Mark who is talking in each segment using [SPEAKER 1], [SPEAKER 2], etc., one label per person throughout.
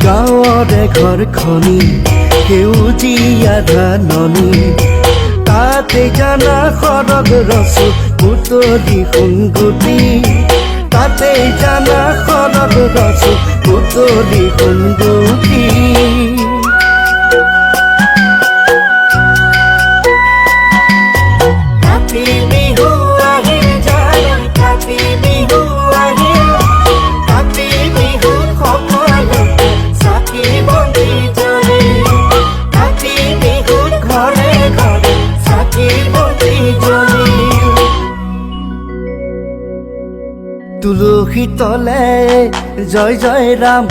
[SPEAKER 1] গাঁৱৰে ঘৰখনি সেউজীয়া ধাননি তাতে জানা সৰগ ৰচো বুটলি সোণগুটি তাতে জানা সৰগ ৰচো বুটলি সোণগুটি তুলসী তলে জয় জয় ৰাম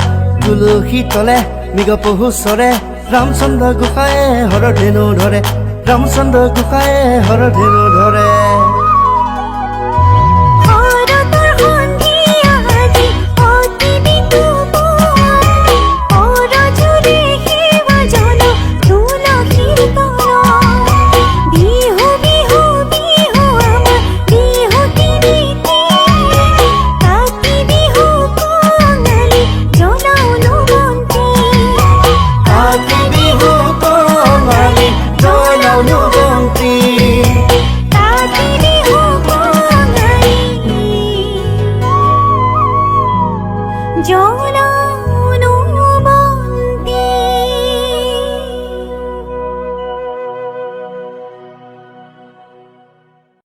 [SPEAKER 1] তুলসী তলে মৃগ পহু চৰে ৰামচন্দ্ৰ গোসাঁয়ে হৰধেনু ধৰে ৰামচন্দ্ৰ গোসাঁয়ে হৰধেনু ধৰে